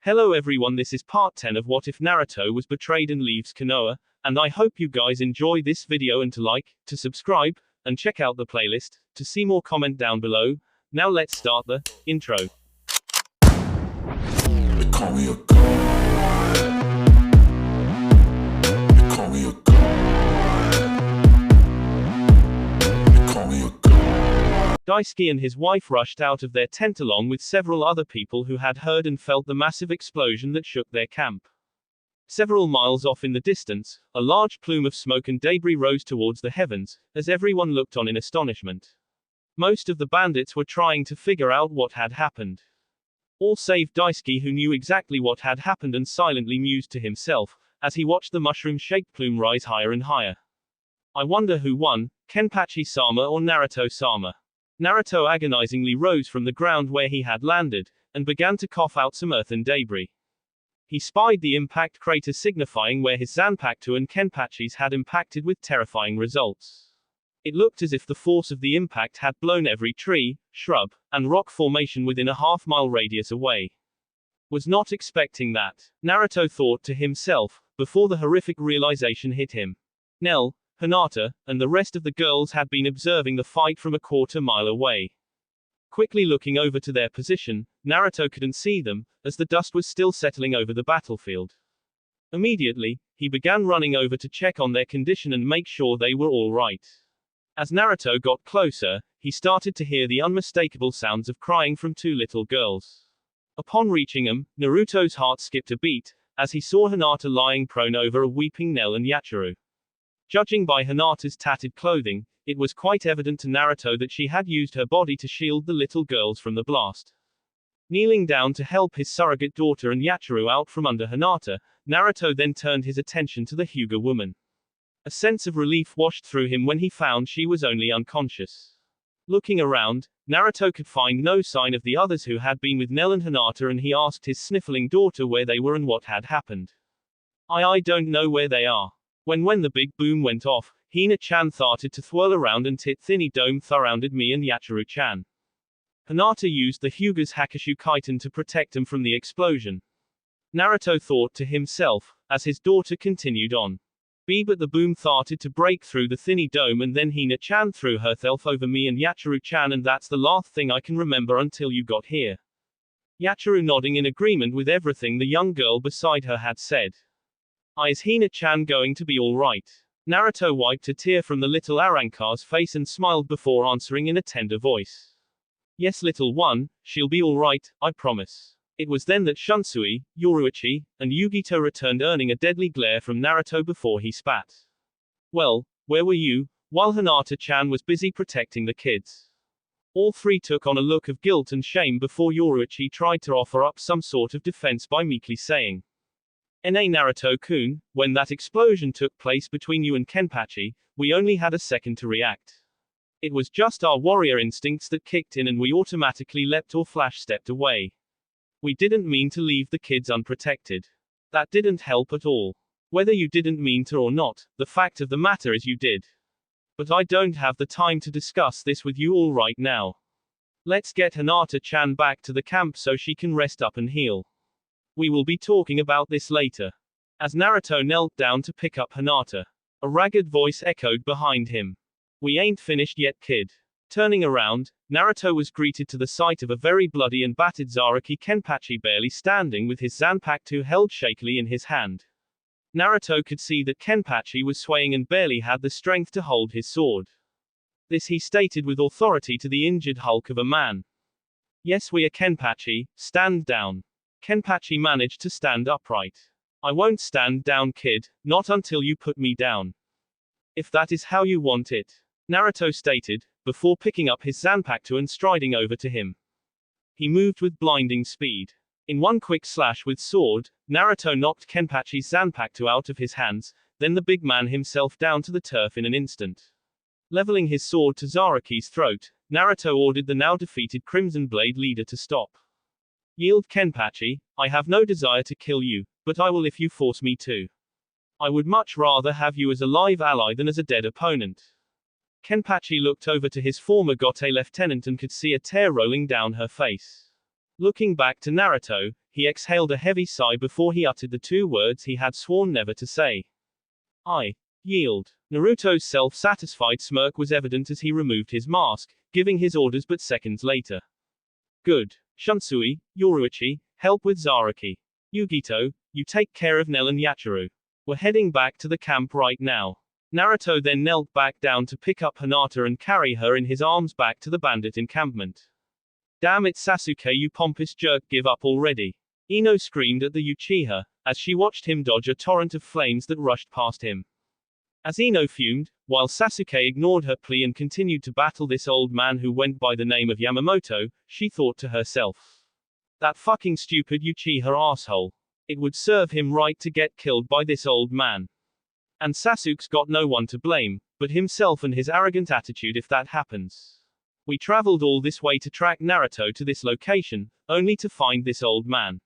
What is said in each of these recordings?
Hello everyone, this is part 10 of What If Naruto Was Betrayed and Leaves Konoha, and I hope you guys enjoy this video and to like, to subscribe, and check out the playlist, to see more comment down below. Now let's start the intro. They call me a god. They call me a god. They call me a god. Daisuke and his wife rushed out of their tent along with several other people who had heard and felt the massive explosion that shook their camp. Several miles off in the distance, a large plume of smoke and debris rose towards the heavens, as everyone looked on in astonishment. Most of the bandits were trying to figure out what had happened. All save Daisuke, who knew exactly what had happened and silently mused to himself, as he watched the mushroom-shaped plume rise higher and higher. I wonder who won, Kenpachi-sama or Naruto-sama. Naruto agonizingly rose from the ground where he had landed, and began to cough out some earth and debris. He spied the impact crater signifying where his Zanpakuto and Kenpachi's had impacted with terrifying results. It looked as if the force of the impact had blown every tree, shrub, and rock formation within a half-mile radius away. Was not expecting that, Naruto thought to himself, before the horrific realization hit him. Nell, Hinata, and the rest of the girls had been observing the fight from a quarter-mile away. Quickly looking over to their position, Naruto couldn't see them, as the dust was still settling over the battlefield. Immediately, he began running over to check on their condition and make sure they were all right. As Naruto got closer, he started to hear the unmistakable sounds of crying from two little girls. Upon reaching them, Naruto's heart skipped a beat, as he saw Hinata lying prone over a weeping Nell and Yachiru. Judging by Hinata's tattered clothing, it was quite evident to Naruto that she had used her body to shield the little girls from the blast. Kneeling down to help his surrogate daughter and Yachiru out from under Hinata, Naruto then turned his attention to the Hyuga woman. A sense of relief washed through him when he found she was only unconscious. Looking around, Naruto could find no sign of the others who had been with Nell and Hinata, and he asked his sniffling daughter where they were and what had happened. I don't know where they are. When the big boom went off, Hina-chan started to twirl around and tit thinny dome surrounded me and Yachiru-chan. Hinata used the Hyuga's Hakushu Kaiten to protect him from the explosion. Naruto thought to himself, as his daughter continued on. But the boom started to break through the thinny dome and then Hina-chan threw herself over me and Yachiru-chan, and that's the last thing I can remember until you got here. Yachiru nodding in agreement with everything the young girl beside her had said. Is Hina-chan going to be alright? Naruto wiped a tear from the little Arrancar's face and smiled before answering in a tender voice. Yes, little one, she'll be alright, I promise. It was then that Shunsui, Yoruichi, and Yugito returned, earning a deadly glare from Naruto before he spat. Well, where were you, while Hinata-chan was busy protecting the kids? All three took on a look of guilt and shame before Yoruichi tried to offer up some sort of defense by meekly saying, Naruto-kun, when that explosion took place between you and Kenpachi, we only had a second to react. It was just our warrior instincts that kicked in and we automatically leapt or flash-stepped away. We didn't mean to leave the kids unprotected. That didn't help at all. Whether you didn't mean to or not, the fact of the matter is you did. But I don't have the time to discuss this with you all right now. Let's get Hinata-chan back to the camp so she can rest up and heal. We will be talking about this later. As Naruto knelt down to pick up Hinata, a ragged voice echoed behind him. We ain't finished yet, kid. Turning around, Naruto was greeted to the sight of a very bloody and battered Zaraki Kenpachi barely standing with his Zanpakuto held shakily in his hand. Naruto could see that Kenpachi was swaying and barely had the strength to hold his sword. This he stated with authority to the injured hulk of a man. Yes, we are Kenpachi, stand down. Kenpachi managed to stand upright. I won't stand down, kid, not until you put me down. If that is how you want it, Naruto stated, before picking up his Zanpakuto and striding over to him. He moved with blinding speed. In one quick slash with sword, Naruto knocked Kenpachi's Zanpakuto out of his hands, then the big man himself down to the turf in an instant. Leveling his sword to Zaraki's throat, Naruto ordered the now defeated Crimson Blade leader to stop. Yield, Kenpachi, I have no desire to kill you, but I will if you force me to. I would much rather have you as a live ally than as a dead opponent. Kenpachi looked over to his former Gote lieutenant and could see a tear rolling down her face. Looking back to Naruto, he exhaled a heavy sigh before he uttered the two words he had sworn never to say. I yield. Naruto's self-satisfied smirk was evident as he removed his mask, giving his orders but seconds later. Good. Shunsui, Yoruichi, help with Zaraki. Yugito, you take care of Nel and Yachiru. We're heading back to the camp right now. Naruto then knelt back down to pick up Hinata and carry her in his arms back to the bandit encampment. Damn it, Sasuke, you pompous jerk, give up already. Ino screamed at the Uchiha, as she watched him dodge a torrent of flames that rushed past him. As Ino fumed, while Sasuke ignored her plea and continued to battle this old man who went by the name of Yamamoto, she thought to herself. That fucking stupid Uchiha asshole. It would serve him right to get killed by this old man. And Sasuke's got no one to blame, but himself and his arrogant attitude if that happens. We traveled all this way to track Naruto to this location, only to find this old man.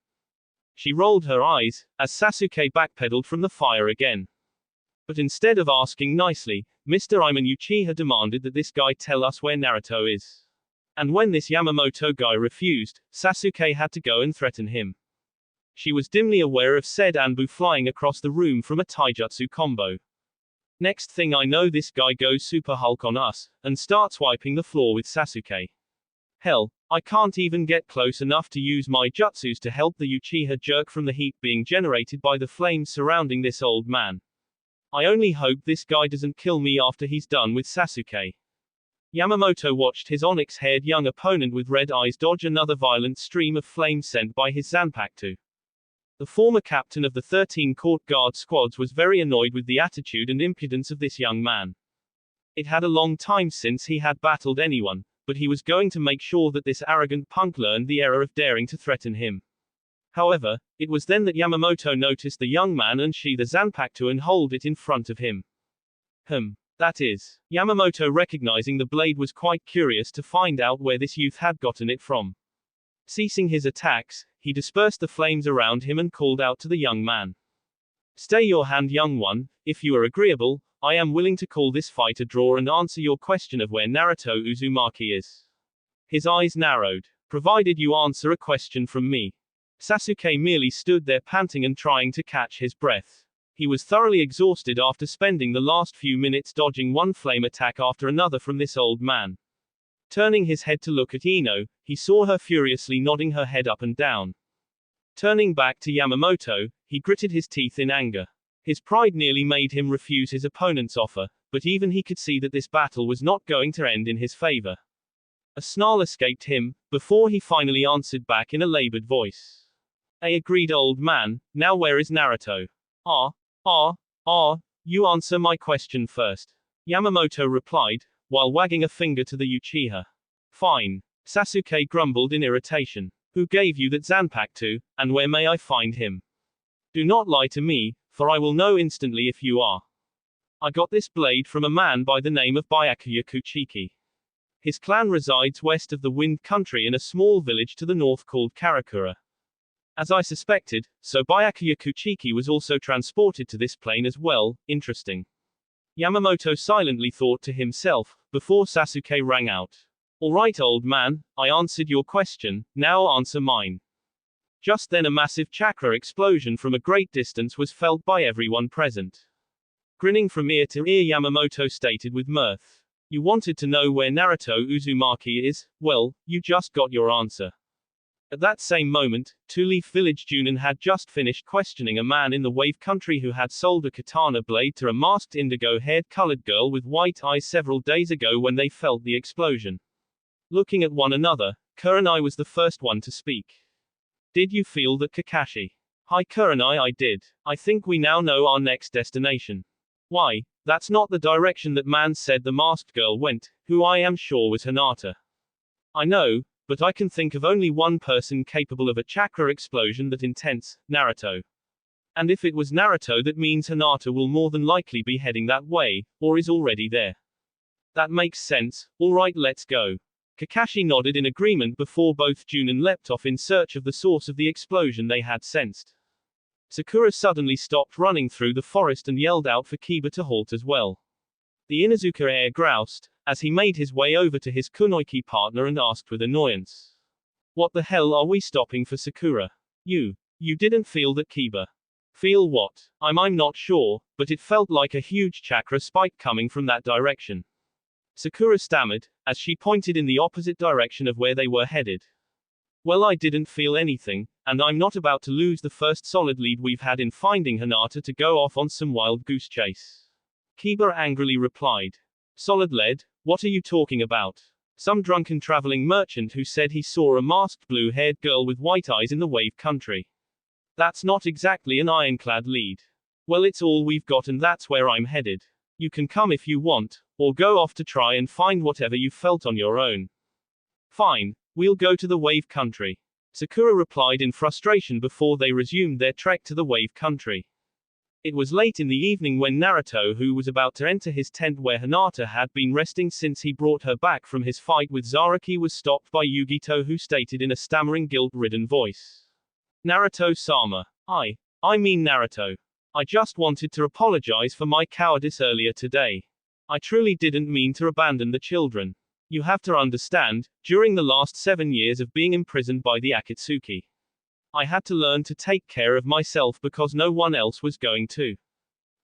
She rolled her eyes, as Sasuke backpedaled from the fire again. But instead of asking nicely, Mr. Iman Uchiha demanded that this guy tell us where Naruto is. And when this Yamamoto guy refused, Sasuke had to go and threaten him. She was dimly aware of said Anbu flying across the room from a taijutsu combo. Next thing I know, this guy goes Super Hulk on us, and starts wiping the floor with Sasuke. Hell, I can't even get close enough to use my jutsus to help the Uchiha jerk from the heat being generated by the flames surrounding this old man. I only hope this guy doesn't kill me after he's done with Sasuke. Yamamoto watched his onyx-haired young opponent with red eyes dodge another violent stream of flames sent by his Zanpakuto. The former captain of the 13 court guard squads was very annoyed with the attitude and impudence of this young man. It had a long time since he had battled anyone, but he was going to make sure that this arrogant punk learned the error of daring to threaten him. However, it was then that Yamamoto noticed the young man unsheath the Zanpakuto and hold it in front of him. That is. Yamamoto, recognizing the blade, was quite curious to find out where this youth had gotten it from. Ceasing his attacks, he dispersed the flames around him and called out to the young man. Stay your hand, young one, if you are agreeable, I am willing to call this fight a draw and answer your question of where Naruto Uzumaki is. His eyes narrowed. Provided you answer a question from me. Sasuke merely stood there panting and trying to catch his breath. He was thoroughly exhausted after spending the last few minutes dodging one flame attack after another from this old man. Turning his head to look at Ino, he saw her furiously nodding her head up and down. Turning back to Yamamoto, he gritted his teeth in anger. His pride nearly made him refuse his opponent's offer, but even he could see that this battle was not going to end in his favor. A snarl escaped him, before he finally answered back in a labored voice. Agreed, old man, now where is Naruto? You answer my question first. Yamamoto replied, while wagging a finger to the Uchiha. Fine. Sasuke grumbled in irritation. Who gave you that Zanpakuto, and where may I find him? Do not lie to me, for I will know instantly if you are. I got this blade from a man by the name of Byakuya Kuchiki. His clan resides west of the Wind Country in a small village to the north called Karakura. As I suspected, so Byakuya Kuchiki was also transported to this plane as well. Interesting. Yamamoto silently thought to himself, before Sasuke rang out. Alright, old man, I answered your question, now answer mine. Just then a massive chakra explosion from a great distance was felt by everyone present. Grinning from ear to ear, Yamamoto stated with mirth. You wanted to know where Naruto Uzumaki is? Well, you just got your answer. At that same moment, Two-Leaf Village Junin had just finished questioning a man in the Wave Country who had sold a katana blade to a masked indigo-haired colored girl with white eyes several days ago when they felt the explosion. Looking at one another, Kurenai was the first one to speak. Did you feel that, Kakashi? Hi Kurenai, I did. I think we now know our next destination. Why, that's not the direction that man said the masked girl went, who I am sure was Hinata. I know, but I can think of only one person capable of a chakra explosion that intense, Naruto. And if it was Naruto, that means Hinata will more than likely be heading that way, or is already there. That makes sense. Alright, let's go. Kakashi nodded in agreement before both Junin leapt off in search of the source of the explosion they had sensed. Sakura suddenly stopped running through the forest and yelled out for Kiba to halt as well. The Inuzuka heir groused, as he made his way over to his Kunoichi partner and asked with annoyance. What the hell are we stopping for, Sakura? You didn't feel that, Kiba? Feel what? I'm not sure, but it felt like a huge chakra spike coming from that direction. Sakura stammered, as she pointed in the opposite direction of where they were headed. Well, I didn't feel anything, and I'm not about to lose the first solid lead we've had in finding Hinata to go off on some wild goose chase. Kiba angrily replied. Solid lead? What are you talking about? Some drunken traveling merchant who said he saw a masked blue-haired girl with white eyes in the wave country. That's not exactly an ironclad lead. Well, it's all we've got and that's where I'm headed. You can come if you want, or go off to try and find whatever you felt on your own. Fine, we'll go to the wave country. Sakura replied in frustration before they resumed their trek to the wave country. It was late in the evening when Naruto, who was about to enter his tent where Hinata had been resting since he brought her back from his fight with Zaraki, was stopped by Yugito, who stated in a stammering, guilt-ridden voice. Naruto-sama. I mean Naruto. I just wanted to apologize for my cowardice earlier today. I truly didn't mean to abandon the children. You have to understand, during the last 7 years of being imprisoned by the Akatsuki, I had to learn to take care of myself because no one else was going to.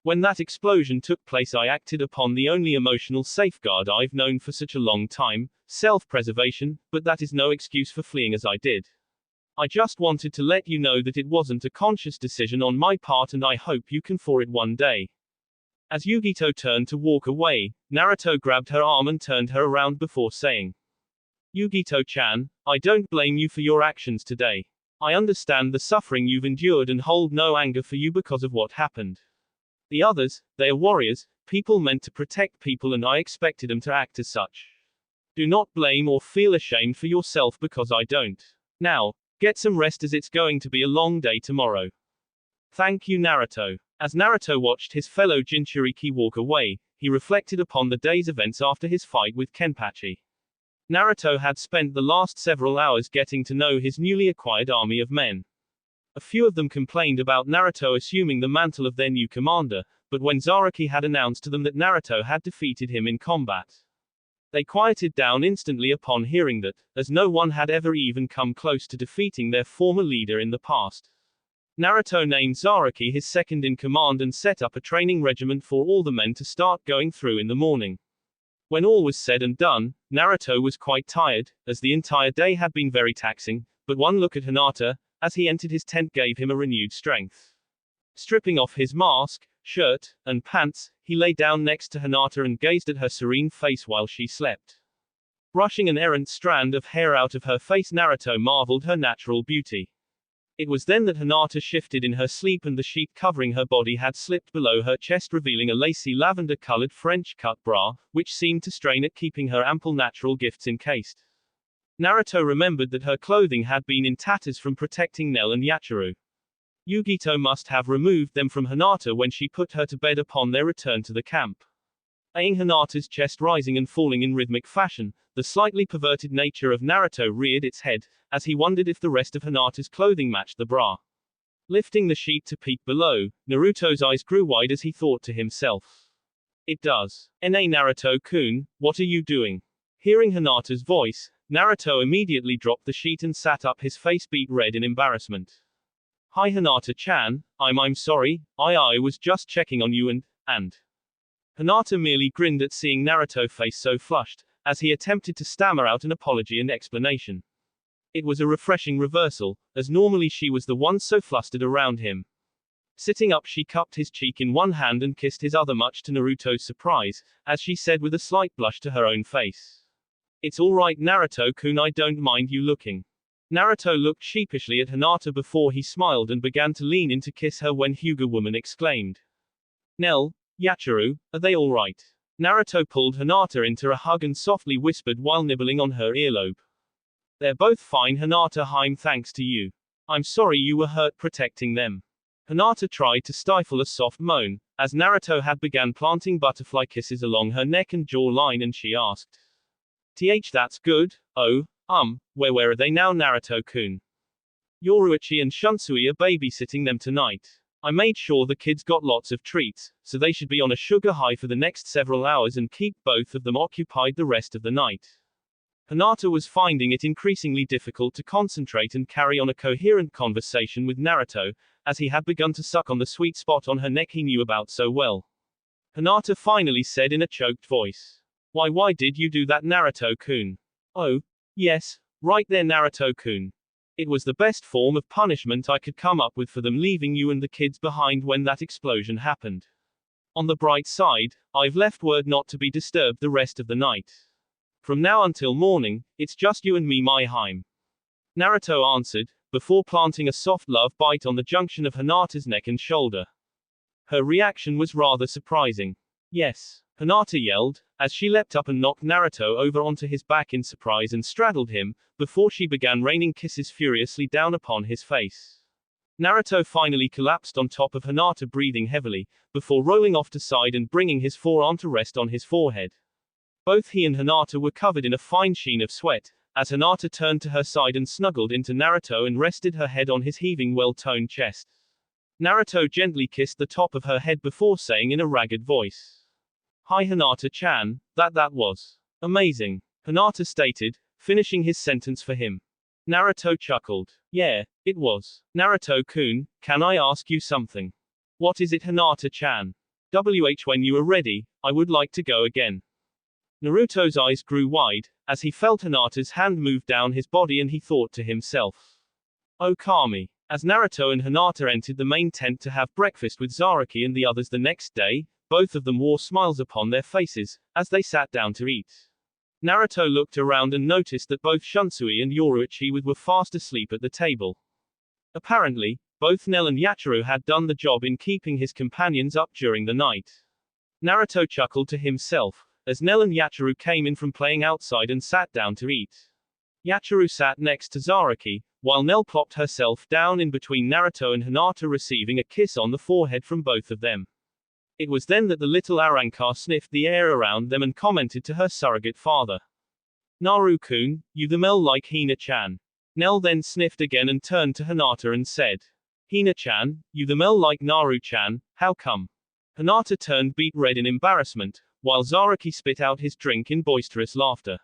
When that explosion took place, I acted upon the only emotional safeguard I've known for such a long time, self-preservation, but that is no excuse for fleeing as I did. I just wanted to let you know that it wasn't a conscious decision on my part and I hope you can for it one day. As Yugito turned to walk away, Naruto grabbed her arm and turned her around before saying, Yugito-chan, I don't blame you for your actions today. I understand the suffering you've endured and hold no anger for you because of what happened. The others, they are warriors, people meant to protect people, and I expected them to act as such. Do not blame or feel ashamed for yourself because I don't. Now, get some rest as it's going to be a long day tomorrow. Thank you, Naruto. As Naruto watched his fellow Jinchuriki walk away, he reflected upon the day's events after his fight with Kenpachi. Naruto had spent the last several hours getting to know his newly acquired army of men. A few of them complained about Naruto assuming the mantle of their new commander, but when Zaraki had announced to them that Naruto had defeated him in combat, they quieted down instantly upon hearing that, as no one had ever even come close to defeating their former leader in the past. Naruto named Zaraki his second in command and set up a training regiment for all the men to start going through in the morning. When all was said and done, Naruto was quite tired, as the entire day had been very taxing, but one look at Hinata, as he entered his tent, gave him a renewed strength. Stripping off his mask, shirt, and pants, he lay down next to Hinata and gazed at her serene face while she slept. Brushing an errant strand of hair out of her face, Naruto marveled her natural beauty. It was then that Hinata shifted in her sleep and the sheet covering her body had slipped below her chest, revealing a lacy lavender-colored French-cut bra, which seemed to strain at keeping her ample natural gifts encased. Naruto remembered that her clothing had been in tatters from protecting Nel and Yachiru. Yugito must have removed them from Hinata when she put her to bed upon their return to the camp. Eyeing Hinata's chest rising and falling in rhythmic fashion, the slightly perverted nature of Naruto reared its head, as he wondered if the rest of Hinata's clothing matched the bra. Lifting the sheet to peek below, Naruto's eyes grew wide as he thought to himself. It does. Naruto-kun, what are you doing? Hearing Hinata's voice, Naruto immediately dropped the sheet and sat up, his face beet red in embarrassment. Hi Hinata-chan, I'm sorry, I was just checking on you and. Hinata merely grinned at seeing Naruto's face so flushed, as he attempted to stammer out an apology and explanation. It was a refreshing reversal, as normally she was the one so flustered around him. Sitting up, she cupped his cheek in one hand and kissed his other, much to Naruto's surprise, as she said with a slight blush to her own face. It's all right, Naruto-kun, I don't mind you looking. Naruto looked sheepishly at Hinata before he smiled and began to lean in to kiss her when Hyuga woman exclaimed. Nel, Yachiru, are they all right? Naruto pulled Hinata into a hug and softly whispered while nibbling on her earlobe. They're both fine, Hinata, thanks to you. I'm sorry you were hurt protecting them. Hinata tried to stifle a soft moan, as Naruto had begun planting butterfly kisses along her neck and jawline, and she asked. That's good. Oh, where are they now, Naruto-kun? Yoruichi and Shunsui are babysitting them tonight. I made sure the kids got lots of treats, so they should be on a sugar high for the next several hours and keep both of them occupied the rest of the night. Hinata was finding it increasingly difficult to concentrate and carry on a coherent conversation with Naruto, as he had begun to suck on the sweet spot on her neck he knew about so well. Hinata finally said in a choked voice. Why did you do that, Naruto-kun? Oh, yes, right there, Naruto-kun. It was the best form of punishment I could come up with for them leaving you and the kids behind when that explosion happened. On the bright side, I've left word not to be disturbed the rest of the night. From now until morning, it's just you and me, my Heim. Naruto answered, before planting a soft love bite on the junction of Hinata's neck and shoulder. Her reaction was rather surprising. Yes, Hinata yelled, as she leapt up and knocked Naruto over onto his back in surprise and straddled him, before she began raining kisses furiously down upon his face. Naruto finally collapsed on top of Hinata, breathing heavily, before rolling off to side and bringing his forearm to rest on his forehead. Both he and Hinata were covered in a fine sheen of sweat, as Hinata turned to her side and snuggled into Naruto and rested her head on his heaving well-toned chest. Naruto gently kissed the top of her head before saying in a ragged voice. Hi Hinata-chan, that was amazing, Hinata stated, finishing his sentence for him. Naruto chuckled. Yeah, it was. Naruto-kun, can I ask you something? What is it, Hinata-chan? When you are ready, I would like to go again. Naruto's eyes grew wide, as he felt Hinata's hand move down his body and he thought to himself. Oh Kami. As Naruto and Hinata entered the main tent to have breakfast with Zaraki and the others the next day, both of them wore smiles upon their faces, as they sat down to eat. Naruto looked around and noticed that both Shunsui and Yoruichi were fast asleep at the table. Apparently, both Nel and Yachiru had done the job in keeping his companions up during the night. Naruto chuckled to himself, as Nel and Yachiru came in from playing outside and sat down to eat. Yachiru sat next to Zaraki, while Nel plopped herself down in between Naruto and Hinata, receiving a kiss on the forehead from both of them. It was then that the little Arrancar sniffed the air around them and commented to her surrogate father. Naru-kun, you the smell like Hina-chan. Nel then sniffed again and turned to Hinata and said. Hina-chan, you the smell like Naru-chan, how come? Hinata turned beet red in embarrassment, while Zaraki spit out his drink in boisterous laughter.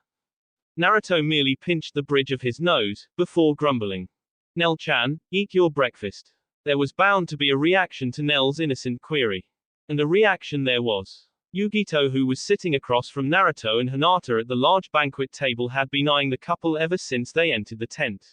Naruto merely pinched the bridge of his nose, before grumbling. Nel-chan, eat your breakfast. There was bound to be a reaction to Nel's innocent query. And a reaction there was. Yugito, who was sitting across from Naruto and Hinata at the large banquet table, had been eyeing the couple ever since they entered the tent.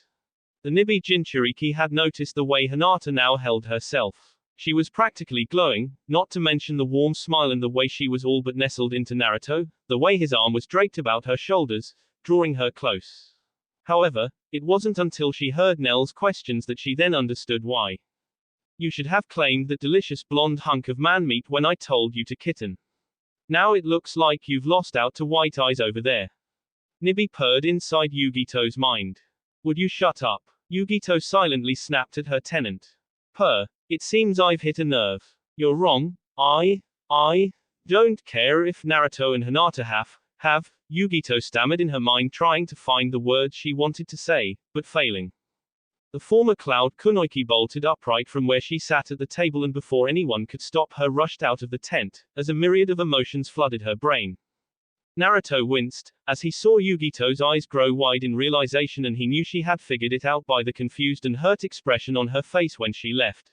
The Nibi Jinchuriki had noticed the way Hinata now held herself. She was practically glowing, not to mention the warm smile and the way she was all but nestled into Naruto, the way his arm was draped about her shoulders, drawing her close. However, it wasn't until she heard Nel's questions that she then understood why. You should have claimed that delicious blonde hunk of man meat when I told you to, kitten. Now it looks like you've lost out to white eyes over there. Nibi purred inside Yugito's mind. Would you shut up? Yugito silently snapped at her tenant. Purr. It seems I've hit a nerve. You're wrong. I don't care if Naruto and Hinata have, Yugito stammered in her mind, trying to find the words she wanted to say, but failing. The former Cloud Kunoichi bolted upright from where she sat at the table and before anyone could stop her rushed out of the tent, as a myriad of emotions flooded her brain. Naruto winced, as he saw Yugito's eyes grow wide in realization, and he knew she had figured it out by the confused and hurt expression on her face when she left.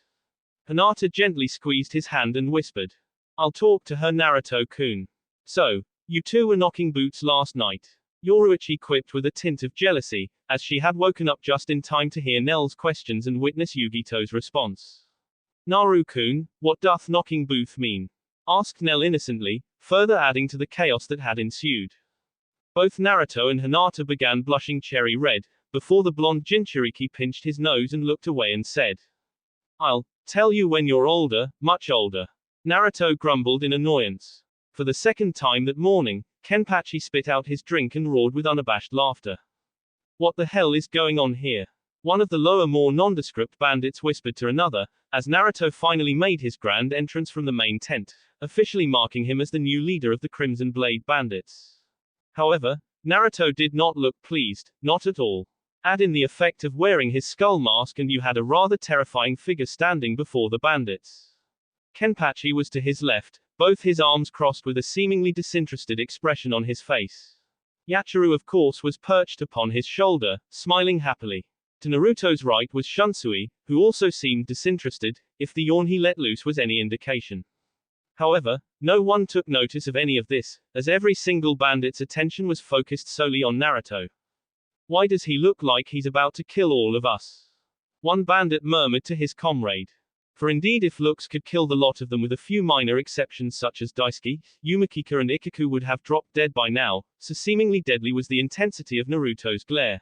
Hinata gently squeezed his hand and whispered. I'll talk to her, Naruto-kun. So, you two were knocking boots last night. Yoruichi quipped with a tint of jealousy, as she had woken up just in time to hear Nel's questions and witness Yugito's response. Naru-kun, what doth knocking booth mean? Asked Nel innocently, further adding to the chaos that had ensued. Both Naruto and Hinata began blushing cherry red, before the blonde Jinchuriki pinched his nose and looked away and said. I'll tell you when you're older, much older. Naruto grumbled in annoyance. For the second time that morning, Kenpachi spit out his drink and roared with unabashed laughter. What the hell is going on here? One of the lower, more nondescript bandits whispered to another, as Naruto finally made his grand entrance from the main tent, officially marking him as the new leader of the Crimson Blade Bandits. However, Naruto did not look pleased, not at all. Add in the effect of wearing his skull mask and you had a rather terrifying figure standing before the bandits. Kenpachi was to his left, both his arms crossed with a seemingly disinterested expression on his face. Yachiru of course was perched upon his shoulder, smiling happily. To Naruto's right was Shunsui, who also seemed disinterested, if the yawn he let loose was any indication. However, no one took notice of any of this, as every single bandit's attention was focused solely on Naruto. Why does he look like he's about to kill all of us? One bandit murmured to his comrade. For indeed if looks could kill the lot of them with a few minor exceptions such as Daisuke, Yumikika and Ikaku would have dropped dead by now, so seemingly deadly was the intensity of Naruto's glare.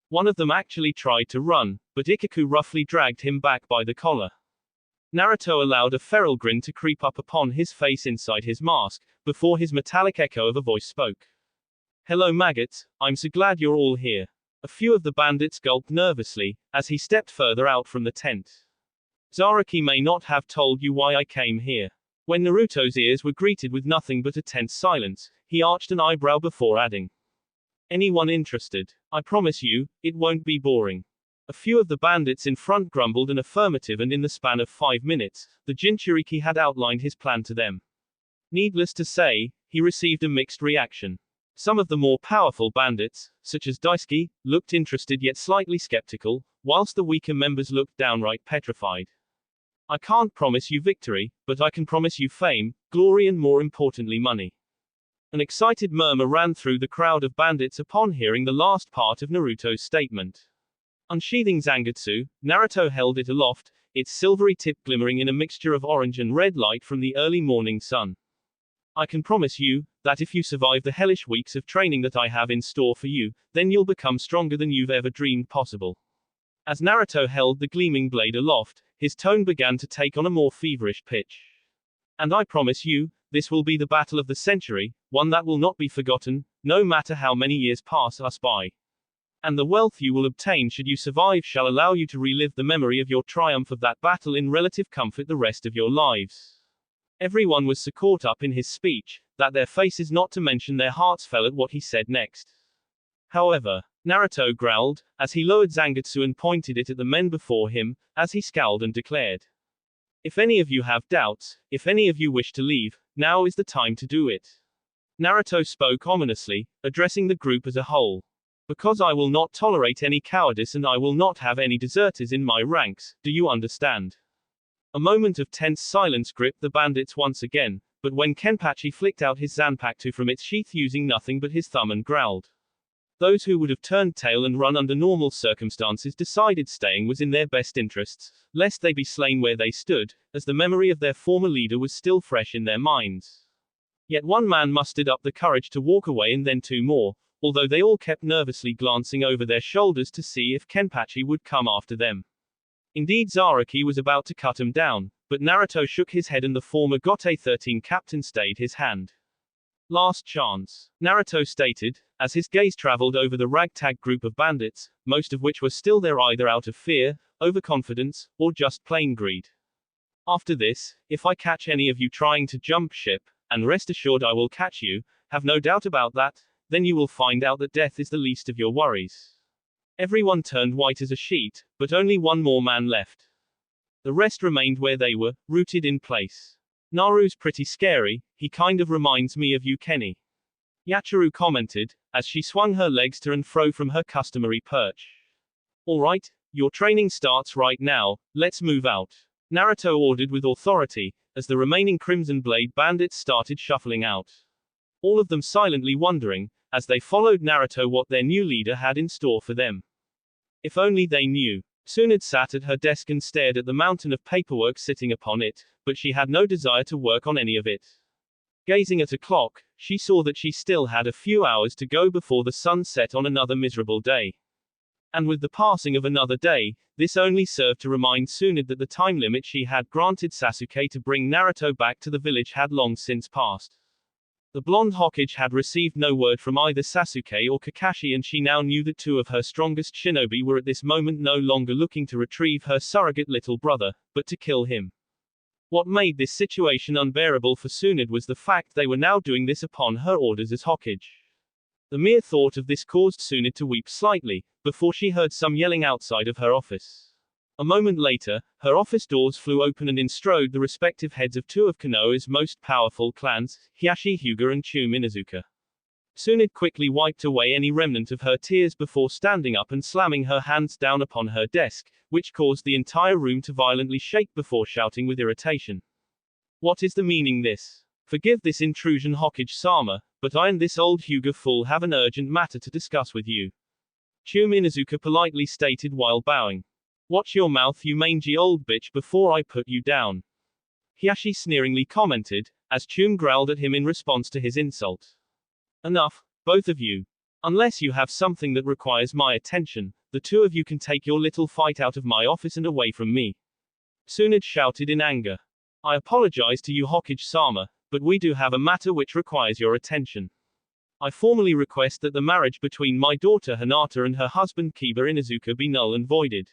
One of them actually tried to run, but Ikaku roughly dragged him back by the collar. Naruto allowed a feral grin to creep up upon his face inside his mask, before his metallic echo of a voice spoke. Hello maggots, I'm so glad you're all here. A few of the bandits gulped nervously, as he stepped further out from the tent. Zaraki may not have told you why I came here. When Naruto's ears were greeted with nothing but a tense silence, he arched an eyebrow before adding. Anyone interested? I promise you, it won't be boring. A few of the bandits in front grumbled an affirmative, and in the span of 5 minutes, the Jinchuriki had outlined his plan to them. Needless to say, he received a mixed reaction. Some of the more powerful bandits, such as Daisuke, looked interested yet slightly skeptical, whilst the weaker members looked downright petrified. I can't promise you victory, but I can promise you fame, glory and more importantly money. An excited murmur ran through the crowd of bandits upon hearing the last part of Naruto's statement. Unsheathing Zangetsu, Naruto held it aloft, its silvery tip glimmering in a mixture of orange and red light from the early morning sun. I can promise you, that if you survive the hellish weeks of training that I have in store for you, then you'll become stronger than you've ever dreamed possible. As Naruto held the gleaming blade aloft, his tone began to take on a more feverish pitch. And I promise you, this will be the battle of the century, one that will not be forgotten, no matter how many years pass us by. And the wealth you will obtain should you survive shall allow you to relive the memory of your triumph of that battle in relative comfort the rest of your lives. Everyone was so caught up in his speech, that their faces not to mention their hearts fell at what he said next. However, Naruto growled, as he lowered Zangetsu and pointed it at the men before him, as he scowled and declared. If any of you have doubts, if any of you wish to leave, now is the time to do it. Naruto spoke ominously, addressing the group as a whole. Because I will not tolerate any cowardice and I will not have any deserters in my ranks, do you understand? A moment of tense silence gripped the bandits once again, but when Kenpachi flicked out his Zanpakuto from its sheath using nothing but his thumb and growled. Those who would have turned tail and run under normal circumstances decided staying was in their best interests, lest they be slain where they stood, as the memory of their former leader was still fresh in their minds. Yet one man mustered up the courage to walk away and then two more, although they all kept nervously glancing over their shoulders to see if Kenpachi would come after them. Indeed Zaraki was about to cut him down, but Naruto shook his head and the former Gote 13 captain stayed his hand. Last chance, Naruto stated, as his gaze traveled over the ragtag group of bandits, most of which were still there either out of fear, overconfidence, or just plain greed. After this, if I catch any of you trying to jump ship, and rest assured I will catch you, have no doubt about that, then you will find out that death is the least of your worries. Everyone turned white as a sheet, but only one more man left. The rest remained where they were, rooted in place. Naru's pretty scary, he kind of reminds me of you Kenny. Yachiru commented, as she swung her legs to and fro from her customary perch. Alright, your training starts right now, let's move out. Naruto ordered with authority, as the remaining Crimson Blade bandits started shuffling out. All of them silently wondering, as they followed Naruto what their new leader had in store for them. If only they knew. Tsunade sat at her desk and stared at the mountain of paperwork sitting upon it, but she had no desire to work on any of it. Gazing at a clock, she saw that she still had a few hours to go before the sun set on another miserable day. And with the passing of another day, this only served to remind Tsunade that the time limit she had granted Sasuke to bring Naruto back to the village had long since passed. The blonde Hokage had received no word from either Sasuke or Kakashi, and she now knew that two of her strongest shinobi were at this moment no longer looking to retrieve her surrogate little brother, but to kill him. What made this situation unbearable for Tsunade was the fact they were now doing this upon her orders as Hokage. The mere thought of this caused Tsunade to weep slightly, before she heard some yelling outside of her office. A moment later, her office doors flew open and in strode the respective heads of two of Konoha's most powerful clans, Hiashi Hyuga and Chu Minazuka. Tsunade quickly wiped away any remnant of her tears before standing up and slamming her hands down upon her desk, which caused the entire room to violently shake before shouting with irritation. What is the meaning this? Forgive this intrusion, Hokage-sama, but I and this old Hyuga fool have an urgent matter to discuss with you. Chum Inuzuka politely stated while bowing. Watch your mouth, you mangy old bitch, before I put you down. Hiashi sneeringly commented, as Chum growled at him in response to his insult. Enough, both of you. Unless you have something that requires my attention, the two of you can take your little fight out of my office and away from me. Tsunade shouted in anger. I apologize to you, Hokage-sama, but we do have a matter which requires your attention. I formally request that the marriage between my daughter Hinata and her husband Kiba Inuzuka be null and voided.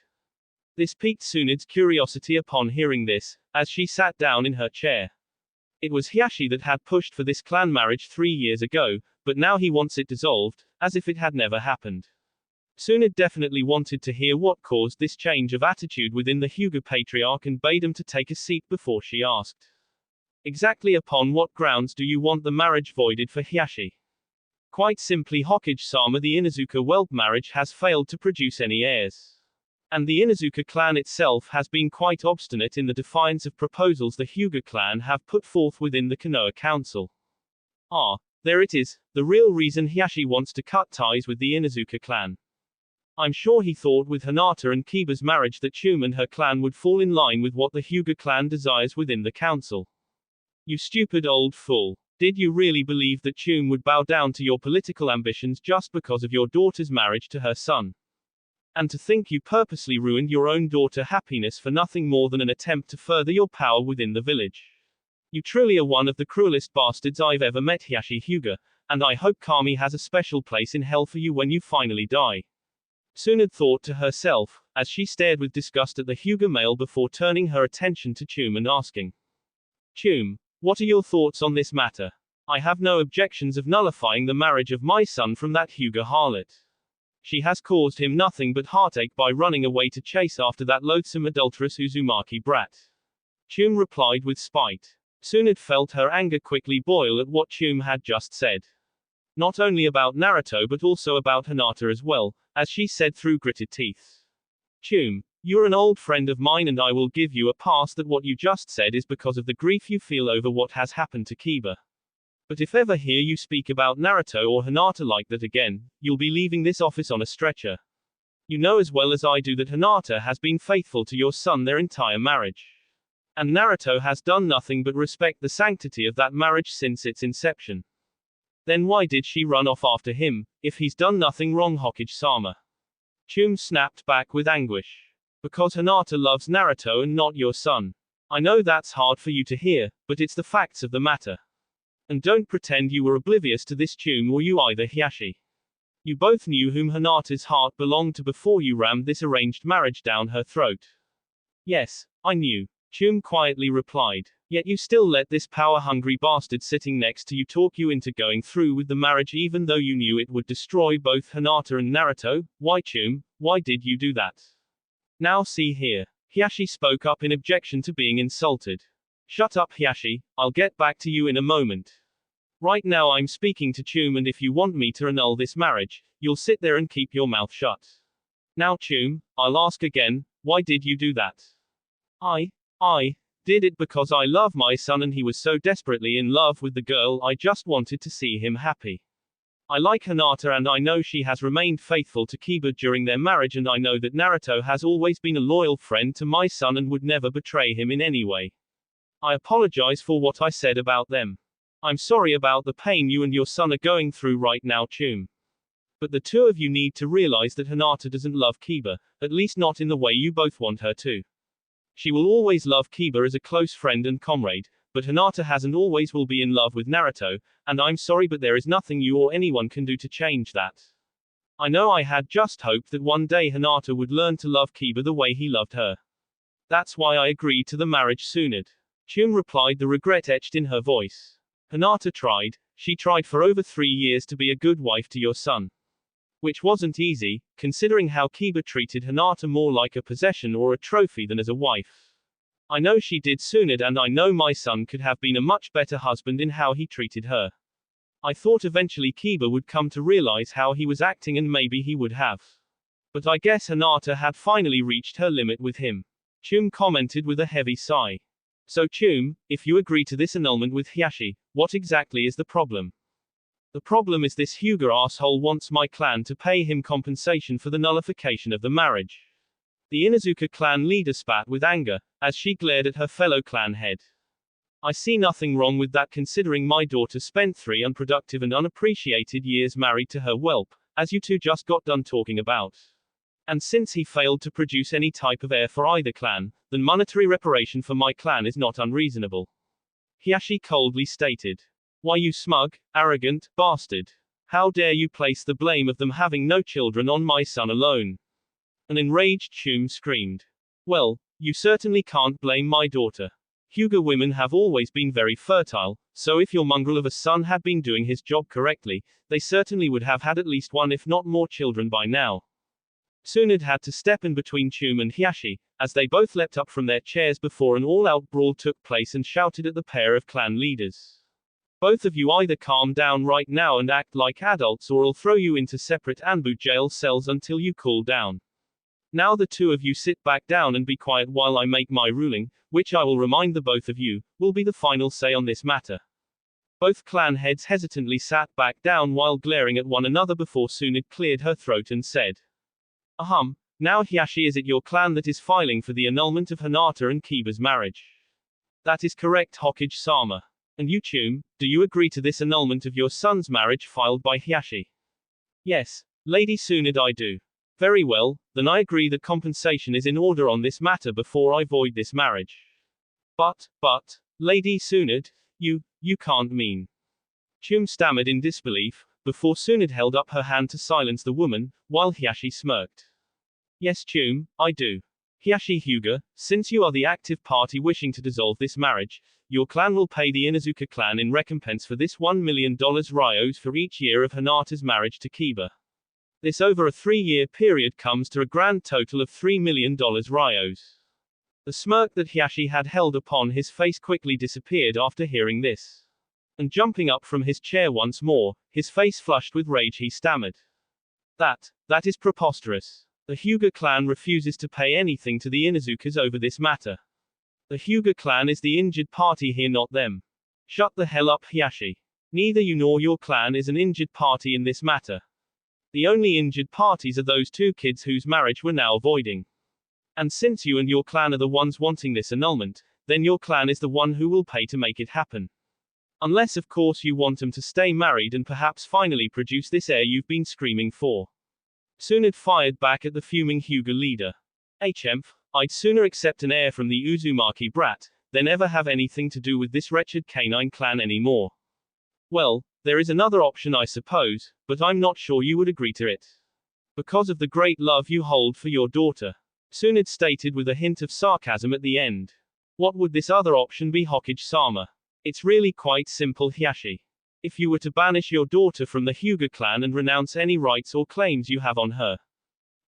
This piqued Tsunade's curiosity upon hearing this, as she sat down in her chair. It was Hiashi that had pushed for this clan marriage 3 years ago, but now he wants it dissolved, as if it had never happened. Tsunade definitely wanted to hear what caused this change of attitude within the Hyuga patriarch and bade him to take a seat before she asked. Exactly upon what grounds do you want the marriage voided for, Hiashi? Quite simply, Hokage-sama, the Inuzuka whelp marriage has failed to produce any heirs. And the Inuzuka clan itself has been quite obstinate in the defiance of proposals the Hyuga clan have put forth within the Konoha Council. Ah, there it is, the real reason Hiashi wants to cut ties with the Inuzuka clan. I'm sure he thought with Hinata and Kiba's marriage that Chum and her clan would fall in line with what the Hyuga clan desires within the council. You stupid old fool. Did you really believe that Chum would bow down to your political ambitions just because of your daughter's marriage to her son? And to think you purposely ruined your own daughter's happiness for nothing more than an attempt to further your power within the village. You truly are one of the cruelest bastards I've ever met, Hiashi Hyuga, and I hope Kami has a special place in hell for you when you finally die. Tsunade thought to herself, as she stared with disgust at the Hyuga male before turning her attention to Chum and asking. Chum, what are your thoughts on this matter? I have no objections of nullifying the marriage of my son from that Hyuga harlot. She has caused him nothing but heartache by running away to chase after that loathsome adulterous Uzumaki brat. Chum replied with spite. Tsunade felt her anger quickly boil at what Chum had just said. Not only about Naruto but also about Hinata as well, as she said through gritted teeth. Chum, you're an old friend of mine and I will give you a pass that what you just said is because of the grief you feel over what has happened to Kiba. But if ever hear you speak about Naruto or Hinata like that again, you'll be leaving this office on a stretcher. You know as well as I do that Hinata has been faithful to your son their entire marriage. And Naruto has done nothing but respect the sanctity of that marriage since its inception. Then why did she run off after him, if he's done nothing wrong, Hokage-sama? Chum snapped back with anguish. Because Hinata loves Naruto and not your son. I know that's hard for you to hear, but it's the facts of the matter. And don't pretend you were oblivious to this, Chum, or you either, Hiashi. You both knew whom Hinata's heart belonged to before you rammed this arranged marriage down her throat. Yes, I knew. Chum quietly replied. Yet you still let this power-hungry bastard sitting next to you talk you into going through with the marriage even though you knew it would destroy both Hinata and Naruto. Why, Chum, why did you do that? Now see here. Hiashi spoke up in objection to being insulted. Shut up, Hiashi, I'll get back to you in a moment. Right now I'm speaking to Chum, and if you want me to annul this marriage, you'll sit there and keep your mouth shut. Now Chum, I'll ask again, why did you do that? I did it because I love my son and he was so desperately in love with the girl I just wanted to see him happy. I like Hinata and I know she has remained faithful to Kiba during their marriage, and I know that Naruto has always been a loyal friend to my son and would never betray him in any way. I apologize for what I said about them. I'm sorry about the pain you and your son are going through right now, Chum. But the two of you need to realize that Hinata doesn't love Kiba, at least not in the way you both want her to. She will always love Kiba as a close friend and comrade, but Hinata has and always will be in love with Naruto, and I'm sorry but there is nothing you or anyone can do to change that. I know I had just hoped that one day Hinata would learn to love Kiba the way he loved her. That's why I agreed to the marriage, Tsunade. Chum replied, the regret etched in her voice. Hinata tried, she tried for over 3 years to be a good wife to your son. Which wasn't easy, considering how Kiba treated Hinata more like a possession or a trophy than as a wife. I know she did, Tsunade, and I know my son could have been a much better husband in how he treated her. I thought eventually Kiba would come to realize how he was acting and maybe he would have. But I guess Hinata had finally reached her limit with him. Chum commented with a heavy sigh. So Chum, if you agree to this annulment with Hiashi, what exactly is the problem? The problem is this Hyuga asshole wants my clan to pay him compensation for the nullification of the marriage. The Inuzuka clan leader spat with anger, as she glared at her fellow clan head. I see nothing wrong with that considering my daughter spent 3 unproductive and unappreciated years married to her whelp, as you two just got done talking about. And since he failed to produce any type of heir for either clan, then monetary reparation for my clan is not unreasonable. Hiashi coldly stated. Why you smug, arrogant, bastard. How dare you place the blame of them having no children on my son alone? An enraged Chum screamed. Well, you certainly can't blame my daughter. Hyuga women have always been very fertile, so if your mongrel of a son had been doing his job correctly, they certainly would have had at least 1 if not more children by now. Tsunade had to step in between Chum and Hiashi, as they both leapt up from their chairs before an all-out brawl took place and shouted at the pair of clan leaders. Both of you either calm down right now and act like adults or I'll throw you into separate Anbu jail cells until you cool down. Now the two of you sit back down and be quiet while I make my ruling, which I will remind the both of you, will be the final say on this matter. Both clan heads hesitantly sat back down while glaring at one another before Tsunade cleared her throat and said. Now Hiashi, is it your clan that is filing for the annulment of Hinata and Kiba's marriage? That is correct, Hokage-sama. And you Chum, do you agree to this annulment of your son's marriage filed by Hiashi? Yes, Lady Tsunade, I do. Very well, then I agree that compensation is in order on this matter before I void this marriage. But, Lady Tsunade, you can't mean. Chum stammered in disbelief, before Tsunade held up her hand to silence the woman, while Hiashi smirked. Yes Chum, I do. Hiashi Hyuga, since you are the active party wishing to dissolve this marriage, your clan will pay the Inuzuka clan in recompense for this $1 million ryos for each year of Hinata's marriage to Kiba. This over a 3-year period comes to a grand total of $3 million ryos. The smirk that Hiashi had held upon his face quickly disappeared after hearing this. And jumping up from his chair once more, his face flushed with rage, he stammered. That is preposterous. The Hyuga clan refuses to pay anything to the Inuzukas over this matter. The Hyuga clan is the injured party here, not them. Shut the hell up, Hiashi. Neither you nor your clan is an injured party in this matter. The only injured parties are those 2 kids whose marriage we're now avoiding. And since you and your clan are the ones wanting this annulment, then your clan is the one who will pay to make it happen. Unless of course you want them to stay married and perhaps finally produce this heir you've been screaming for. Tsunade fired back at the fuming Hyuga leader. I'd sooner accept an heir from the Uzumaki brat, than ever have anything to do with this wretched canine clan anymore. Well, there is another option I suppose, but I'm not sure you would agree to it. Because of the great love you hold for your daughter. Tsunade stated with a hint of sarcasm at the end. What would this other option be, Hokage-sama? It's really quite simple, Hiashi. If you were to banish your daughter from the Hyuga clan and renounce any rights or claims you have on her,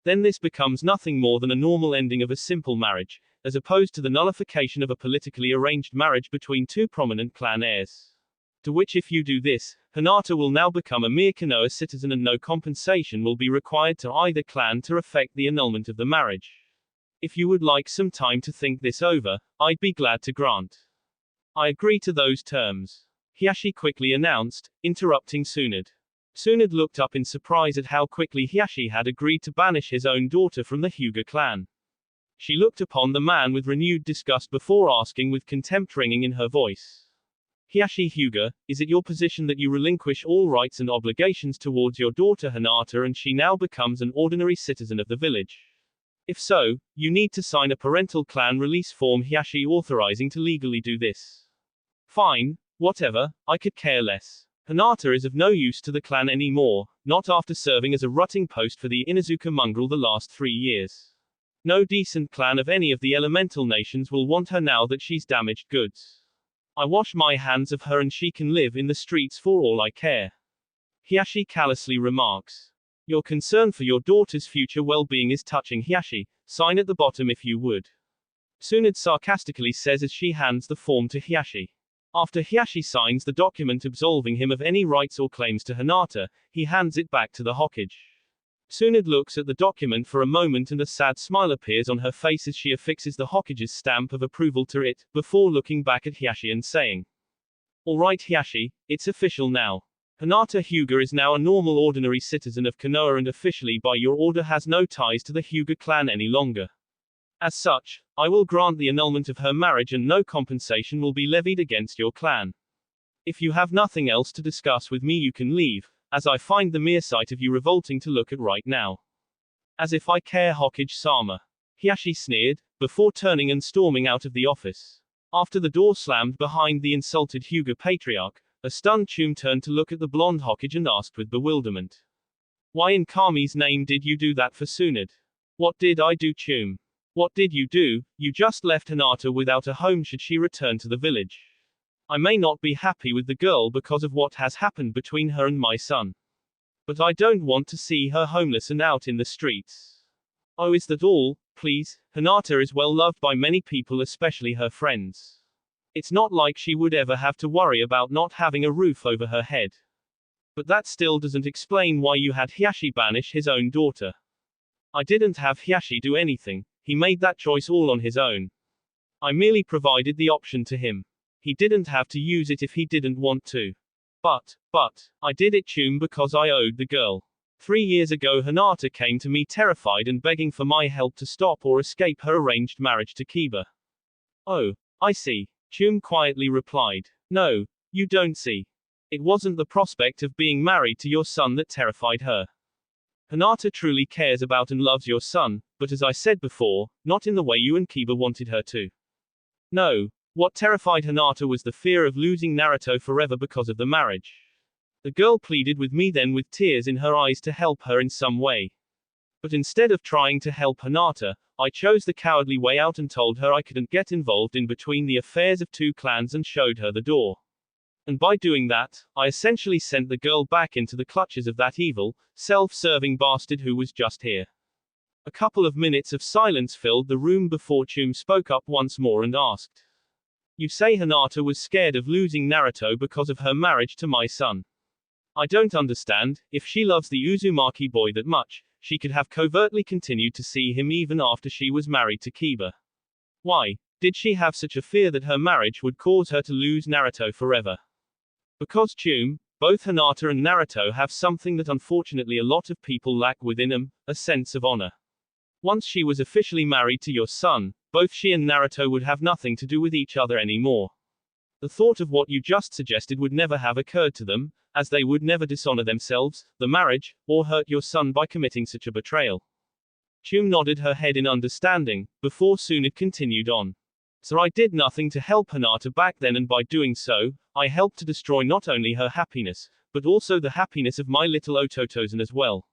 then this becomes nothing more than a normal ending of a simple marriage, as opposed to the nullification of a politically arranged marriage between 2 prominent clan heirs. To which if you do this, Hinata will now become a mere Konoha citizen and no compensation will be required to either clan to effect the annulment of the marriage. If you would like some time to think this over, I'd be glad to grant. I agree to those terms. Hiashi quickly announced, interrupting Tsunade. Tsunade looked up in surprise at how quickly Hiashi had agreed to banish his own daughter from the Hyuga clan. She looked upon the man with renewed disgust before asking with contempt ringing in her voice. Hiashi Hyuga, is it your position that you relinquish all rights and obligations towards your daughter Hinata and she now becomes an ordinary citizen of the village? If so, you need to sign a parental clan release form Hiashi authorizing to legally do this. Fine, whatever, I could care less. Hinata is of no use to the clan anymore, not after serving as a rutting post for the Inuzuka mongrel the last 3 years. No decent clan of any of the elemental nations will want her now that she's damaged goods. I wash my hands of her and she can live in the streets for all I care. Hiashi callously remarks. Your concern for your daughter's future well-being is touching, Hiashi. Sign at the bottom if you would. Tsunade sarcastically says as she hands the form to Hiashi. After Hiyashi signs the document absolving him of any rights or claims to Hinata, he hands it back to the Hokage. Tsunade looks at the document for a moment and a sad smile appears on her face as she affixes the Hokage's stamp of approval to it, before looking back at Hiyashi and saying, "Alright Hiyashi, it's official now. Hinata Hyuga is now a normal ordinary citizen of Konoha and officially by your order has no ties to the Hyuga clan any longer. As such, I will grant the annulment of her marriage and no compensation will be levied against your clan. If you have nothing else to discuss with me you can leave, as I find the mere sight of you revolting to look at right now. As if I care Hokage-sama." Hiyashi sneered, before turning and storming out of the office. After the door slammed behind the insulted Hyuga patriarch, a stunned Chum turned to look at the blonde Hokage and asked with bewilderment. "Why in Kami's name did you do that for Tsunade? What did I do Chum? What did you do? You just left Hinata without a home should she return to the village. I may not be happy with the girl because of what has happened between her and my son. But I don't want to see her homeless and out in the streets. Oh, is that all? Please, Hinata is well loved by many people, especially her friends. It's not like she would ever have to worry about not having a roof over her head. But that still doesn't explain why you had Hiyashi banish his own daughter. I didn't have Hiyashi do anything, he made that choice all on his own. I merely provided the option to him. He didn't have to use it if he didn't want to. But, I did it Chum because I owed the girl. 3 years ago Hinata came to me terrified and begging for my help to stop or escape her arranged marriage to Kiba." "Oh, I see," Chum quietly replied. "No, you don't see. It wasn't the prospect of being married to your son that terrified her. Hinata truly cares about and loves your son, but as I said before, not in the way you and Kiba wanted her to. No. What terrified Hinata was the fear of losing Naruto forever because of the marriage. The girl pleaded with me then with tears in her eyes to help her in some way. But instead of trying to help Hinata, I chose the cowardly way out and told her I couldn't get involved in between the affairs of two clans and showed her the door. And by doing that, I essentially sent the girl back into the clutches of that evil, self-serving bastard who was just here." A couple of minutes of silence filled the room before Chum spoke up once more and asked, "You say Hinata was scared of losing Naruto because of her marriage to my son. I don't understand, if she loves the Uzumaki boy that much, she could have covertly continued to see him even after she was married to Kiba. Why did she have such a fear that her marriage would cause her to lose Naruto forever? Because Chum, both Hinata and Naruto have something that unfortunately a lot of people lack within them, a sense of honor. Once she was officially married to your son, both she and Naruto would have nothing to do with each other anymore. The thought of what you just suggested would never have occurred to them, as they would never dishonor themselves, the marriage, or hurt your son by committing such a betrayal." Chum nodded her head in understanding, before Tsunade continued on. "So I did nothing to help Hinata back then and by doing so, I helped to destroy not only her happiness, but also the happiness of my little Ototozan as well.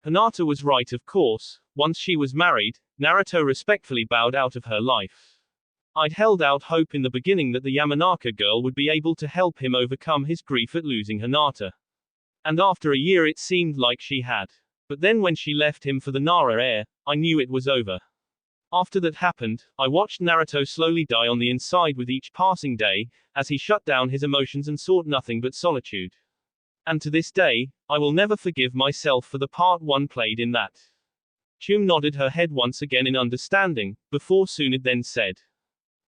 Hinata was right of course, once she was married, Naruto respectfully bowed out of her life. I'd held out hope in the beginning that the Yamanaka girl would be able to help him overcome his grief at losing Hinata. And after a year it seemed like she had. But then when she left him for the Nara heir, I knew it was over. After that happened, I watched Naruto slowly die on the inside with each passing day, as he shut down his emotions and sought nothing but solitude. And to this day, I will never forgive myself for the part one played in that." Chum nodded her head once again in understanding, before Tsunade then said,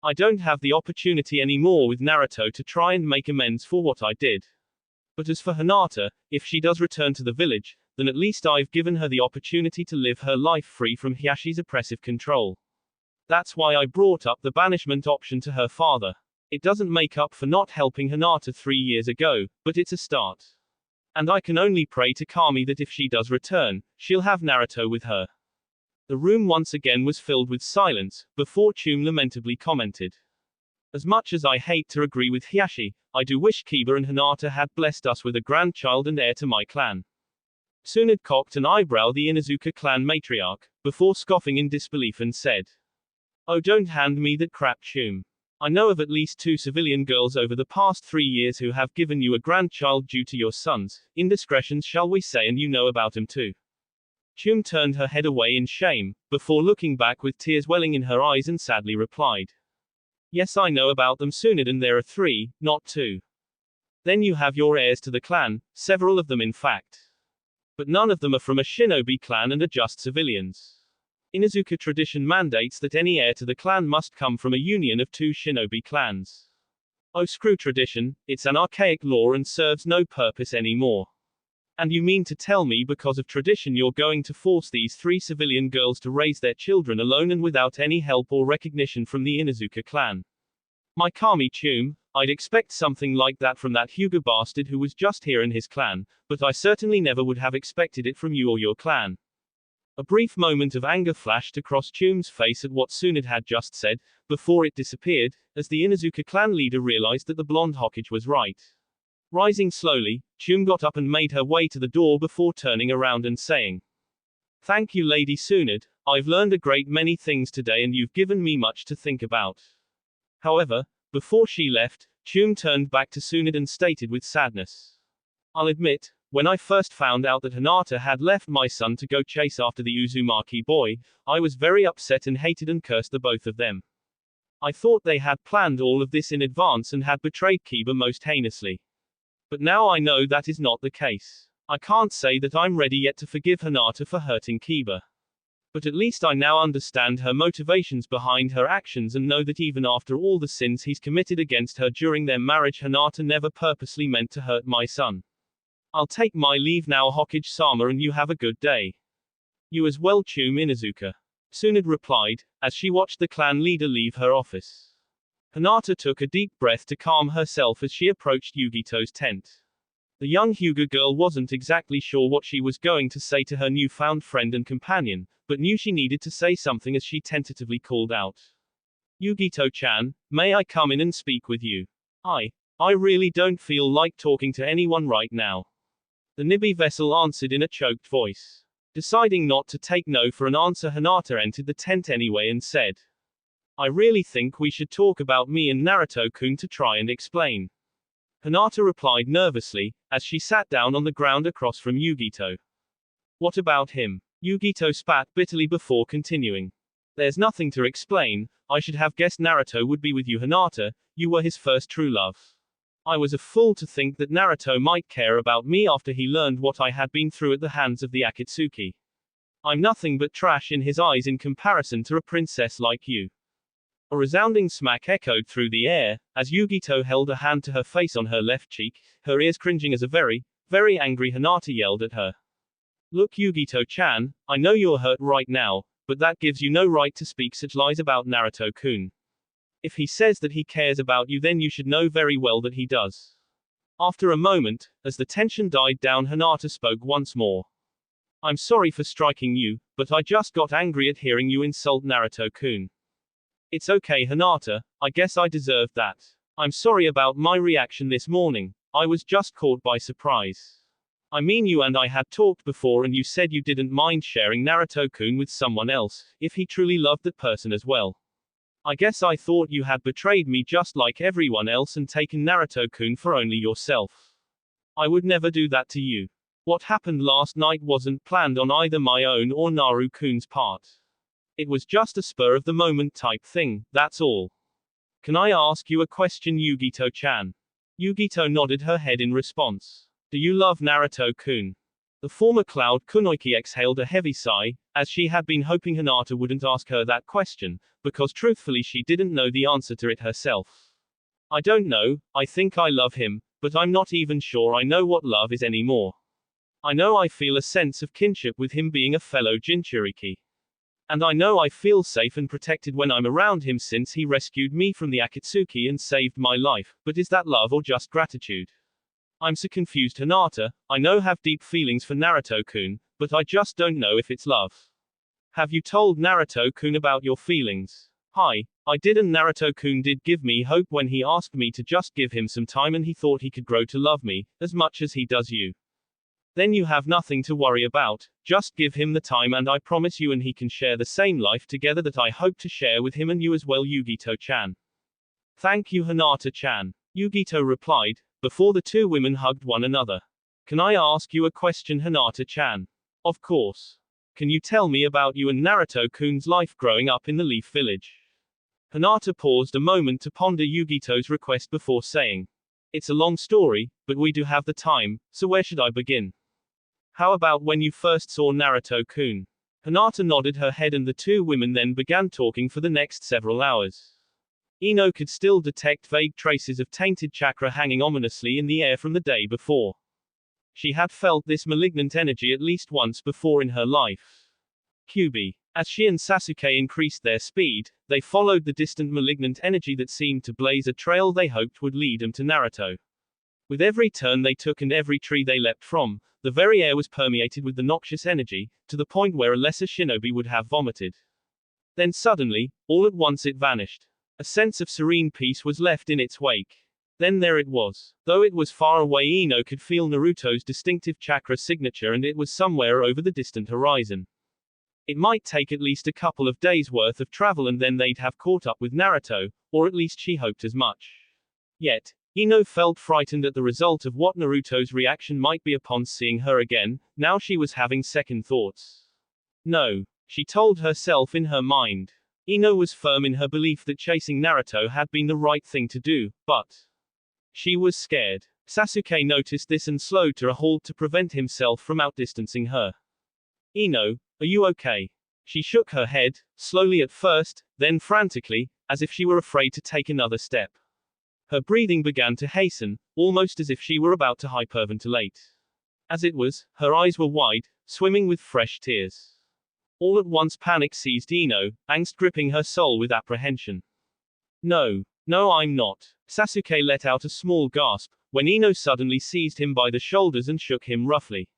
"I don't have the opportunity anymore with Naruto to try and make amends for what I did. But as for Hinata, if she does return to the village, then at least I've given her the opportunity to live her life free from Hiyashi's oppressive control. That's why I brought up the banishment option to her father. It doesn't make up for not helping Hinata 3 years ago, but it's a start. And I can only pray to Kami that if she does return, she'll have Naruto with her." The room once again was filled with silence, before Chum lamentably commented, "As much as I hate to agree with Hiyashi, I do wish Kiba and Hinata had blessed us with a grandchild and heir to my clan." Tsunade cocked an eyebrow the Inuzuka clan matriarch, before scoffing in disbelief and said, "Oh, don't hand me that crap Chum. I know of at least 2 civilian girls over the past 3 years who have given you a grandchild due to your sons, indiscretions shall we say, and you know about them too." Chum turned her head away in shame, before looking back with tears welling in her eyes and sadly replied, Yes, I know about them, Tsunade, and there are 3, not 2. Then you have your heirs to the clan, several of them in fact. But none of them are from a shinobi clan and are just civilians. Inuzuka tradition mandates that any heir to the clan must come from a union of 2 shinobi clans. Oh, screw tradition, it's an archaic law and serves no purpose anymore. And you mean to tell me because of tradition you're going to force these 3 civilian girls to raise their children alone and without any help or recognition from the Inuzuka clan? My Kami Chum, I'd expect something like that from that Hyuga bastard who was just here in his clan, but I certainly never would have expected it from you or your clan. A brief moment of anger flashed across Chum's face at what Tsunade had just said, before it disappeared, as the Inuzuka clan leader realized that the blonde Hokage was right. Rising slowly, Chum got up and made her way to the door before turning around and saying, "Thank you, Lady Tsunade, I've learned a great many things today and you've given me much to think about." However, before she left, Chum turned back to Tsunade and stated with sadness, "I'll admit, when I first found out that Hinata had left my son to go chase after the Uzumaki boy, I was very upset and hated and cursed the both of them. I thought they had planned all of this in advance and had betrayed Kiba most heinously. But now I know that is not the case. I can't say that I'm ready yet to forgive Hinata for hurting Kiba. But at least I now understand her motivations behind her actions and know that even after all the sins he's committed against her during their marriage, Hinata never purposely meant to hurt my son. I'll take my leave now, Hokage-sama, and you have a good day." "You as well, Chum Inuzuka," Tsunade replied, as she watched the clan leader leave her office. Hinata took a deep breath to calm herself as she approached Yugito's tent. The young Hyuga girl wasn't exactly sure what she was going to say to her newfound friend and companion, but knew she needed to say something as she tentatively called out, "Yugito-chan, may I come in and speak with you? I really don't feel like talking to anyone right now." The Nibi vessel answered in a choked voice. Deciding not to take no for an answer, Hinata entered the tent anyway and said, "I really think we should talk about me and Naruto-kun to try and explain." Hinata replied nervously, as she sat down on the ground across from Yugito. "What about him?" Yugito spat bitterly before continuing. "There's nothing to explain. I should have guessed Naruto would be with you, Hinata. You were his first true love. I was a fool to think that Naruto might care about me after he learned what I had been through at the hands of the Akatsuki. I'm nothing but trash in his eyes in comparison to a princess like you." A resounding smack echoed through the air, as Yugito held a hand to her face on her left cheek, her ears cringing as a very, very angry Hinata yelled at her. "Look, Yugito-chan, I know you're hurt right now, but that gives you no right to speak such lies about Naruto-kun. If he says that he cares about you, then you should know very well that he does." After a moment, as the tension died down, Hinata spoke once more. "I'm sorry for striking you, but I just got angry at hearing you insult Naruto-kun. It's okay, Hinata, I guess I deserved that. I'm sorry about my reaction this morning. I was just caught by surprise. I mean, you and I had talked before and you said you didn't mind sharing Naruto-kun with someone else, if he truly loved that person as well. I guess I thought you had betrayed me just like everyone else and taken Naruto-kun for only yourself. I would never do that to you. What happened last night wasn't planned on either my own or Naru-kun's part. It was just a spur of the moment type thing, that's all. Can I ask you a question, Yugito-chan?" Yugito nodded her head in response. "Do you love Naruto-kun?" The former Cloud Kunoichi exhaled a heavy sigh, as she had been hoping Hinata wouldn't ask her that question, because truthfully she didn't know the answer to it herself. "I don't know, I think I love him, but I'm not even sure I know what love is anymore. I know I feel a sense of kinship with him being a fellow Jinchuriki. And I know I feel safe and protected when I'm around him since he rescued me from the Akatsuki and saved my life, but is that love or just gratitude? I'm so confused, Hinata. I know have deep feelings for Naruto-kun, but I just don't know if it's love. Have you told Naruto-kun about your feelings?" "Hi, I did, and Naruto-kun did give me hope when he asked me to just give him some time and he thought he could grow to love me, as much as he does you. Then you have nothing to worry about, just give him the time and I promise you and he can share the same life together that I hope to share with him and you as well, Yugito-chan." "Thank you, Hinata-chan," Yugito replied, before the two women hugged one another. "Can I ask you a question, Hinata-chan?" "Of course. Can you tell me about you and Naruto-kun's life growing up in the Leaf Village?" Hinata paused a moment to ponder Yugito's request before saying, "It's a long story, but we do have the time, so where should I begin? How about when you first saw Naruto-kun?" Hinata nodded her head and the two women then began talking for the next several hours. Ino could still detect vague traces of tainted chakra hanging ominously in the air from the day before. She had felt this malignant energy at least once before in her life. QB. As she and Sasuke increased their speed, they followed the distant malignant energy that seemed to blaze a trail they hoped would lead them to Naruto. With every turn they took and every tree they leapt from, the very air was permeated with the noxious energy, to the point where a lesser shinobi would have vomited. Then suddenly, all at once it vanished. A sense of serene peace was left in its wake. Then there it was. Though it was far away, Ino could feel Naruto's distinctive chakra signature and it was somewhere over the distant horizon. It might take at least a couple of days' worth of travel and then they'd have caught up with Naruto, or at least she hoped as much. Yet, Ino felt frightened at the result of what Naruto's reaction might be upon seeing her again. Now she was having second thoughts. No, she told herself in her mind. Ino was firm in her belief that chasing Naruto had been the right thing to do, but she was scared. Sasuke noticed this and slowed to a halt to prevent himself from outdistancing her. "Ino, are you okay?" She shook her head, slowly at first, then frantically, as if she were afraid to take another step. Her breathing began to hasten, almost as if she were about to hyperventilate. As it was, her eyes were wide, swimming with fresh tears. All at once panic seized Ino, angst gripping her soul with apprehension. No, I'm not." Sasuke let out a small gasp, when Ino suddenly seized him by the shoulders and shook him roughly.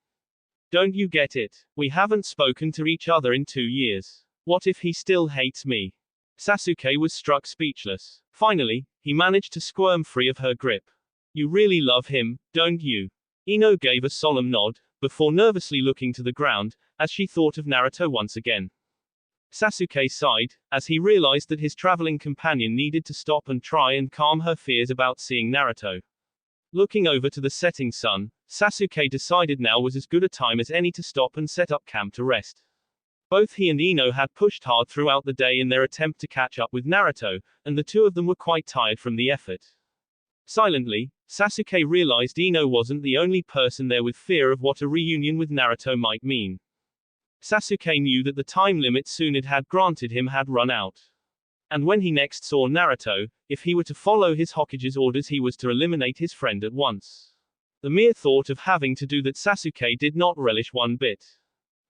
"Don't you get it? We haven't spoken to each other in 2 years. What if he still hates me?" Sasuke was struck speechless. Finally, he managed to squirm free of her grip. "You really love him, don't you?" Ino gave a solemn nod, before nervously looking to the ground, as she thought of Naruto once again. Sasuke sighed, as he realized that his traveling companion needed to stop and try and calm her fears about seeing Naruto. Looking over to the setting sun, Sasuke decided now was as good a time as any to stop and set up camp to rest. Both he and Ino had pushed hard throughout the day in their attempt to catch up with Naruto, and the two of them were quite tired from the effort. Silently, Sasuke realized Ino wasn't the only person there with fear of what a reunion with Naruto might mean. Sasuke knew that the time limit Tsunade had granted him had run out. And when he next saw Naruto, if he were to follow his Hokage's orders he was to eliminate his friend at once. The mere thought of having to do that Sasuke did not relish one bit.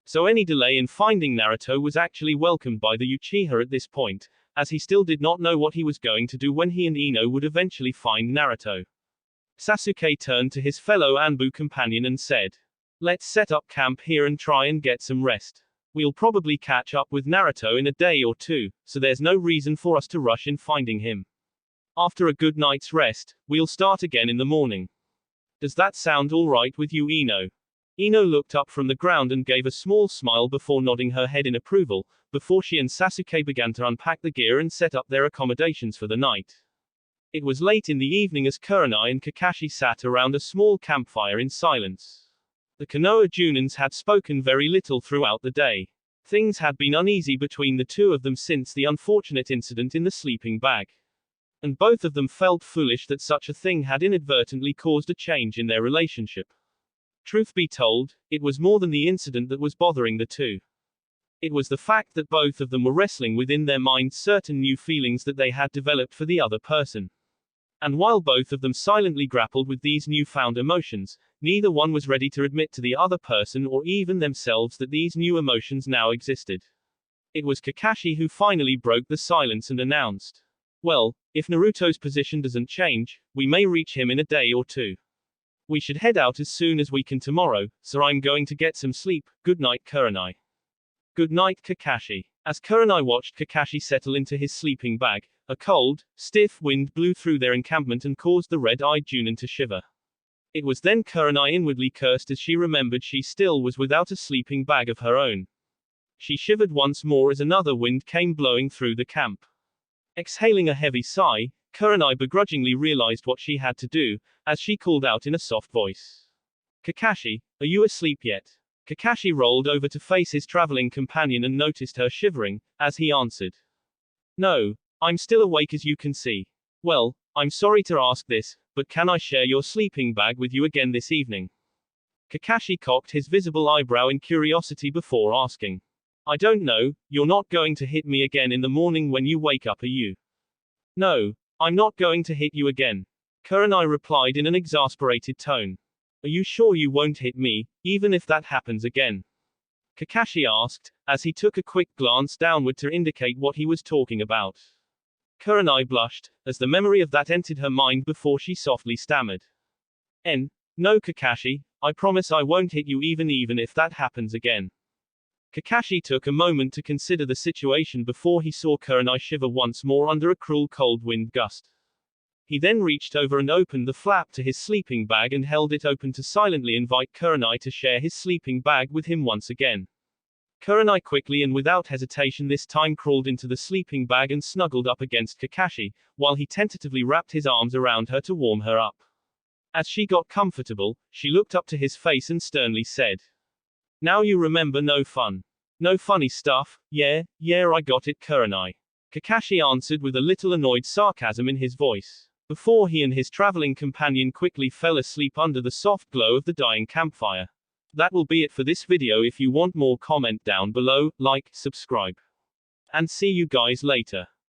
So any delay in finding Naruto was actually welcomed by the Uchiha at this point, as he still did not know what he was going to do when he and Ino would eventually find Naruto. Sasuke turned to his fellow Anbu companion and said, "Let's set up camp here and try and get some rest. We'll probably catch up with Naruto in a day or two, so there's no reason for us to rush in finding him. After a good night's rest, we'll start again in the morning. Does that sound all right with you, Ino?" Ino looked up from the ground and gave a small smile before nodding her head in approval, before she and Sasuke began to unpack the gear and set up their accommodations for the night. It was late in the evening as Kurenai and Kakashi sat around a small campfire in silence. The Konoha Junins had spoken very little throughout the day. Things had been uneasy between the two of them since the unfortunate incident in the sleeping bag. And both of them felt foolish that such a thing had inadvertently caused a change in their relationship. Truth be told, it was more than the incident that was bothering the two. It was the fact that both of them were wrestling within their minds certain new feelings that they had developed for the other person. And while both of them silently grappled with these newfound emotions, neither one was ready to admit to the other person or even themselves that these new emotions now existed. It was Kakashi who finally broke the silence and announced, "Well, if Naruto's position doesn't change, we may reach him in a day or two. We should head out as soon as we can tomorrow, so I'm going to get some sleep. Good night, Kurenai." "Good night, Kakashi." As Kurenai watched Kakashi settle into his sleeping bag, a cold, stiff wind blew through their encampment and caused the red-eyed Junin to shiver. It was then Kurenai inwardly cursed as she remembered she still was without a sleeping bag of her own. She shivered once more as another wind came blowing through the camp. Exhaling a heavy sigh, Kurenai begrudgingly realized what she had to do, as she called out in a soft voice. "Kakashi, are you asleep yet?" Kakashi rolled over to face his traveling companion and noticed her shivering, as he answered, "No, I'm still awake as you can see. Well, I'm sorry to ask this, but can I share your sleeping bag with you again this evening? Kakashi cocked his visible eyebrow in curiosity before asking. I don't know, you're not going to hit me again in the morning when you wake up, are you? No, I'm not going to hit you again. Kurenai replied in an exasperated tone. Are you sure you won't hit me, even if that happens again? Kakashi asked, as he took a quick glance downward to indicate what he was talking about. Kurenai blushed, as the memory of that entered her mind before she softly stammered. No Kakashi, I promise I won't hit you even if that happens again. Kakashi took a moment to consider the situation before he saw Kurenai shiver once more under a cruel cold wind gust. He then reached over and opened the flap to his sleeping bag and held it open to silently invite Kurenai to share his sleeping bag with him once again. Kurenai quickly and without hesitation this time crawled into the sleeping bag and snuggled up against Kakashi, while he tentatively wrapped his arms around her to warm her up. As she got comfortable, she looked up to his face and sternly said, Now you remember no fun. No funny stuff, yeah, I got it Kurenai. Kakashi answered with a little annoyed sarcasm in his voice, before he and his traveling companion quickly fell asleep under the soft glow of the dying campfire. That will be it for this video. If you want more, comment down below, like, subscribe. And see you guys later.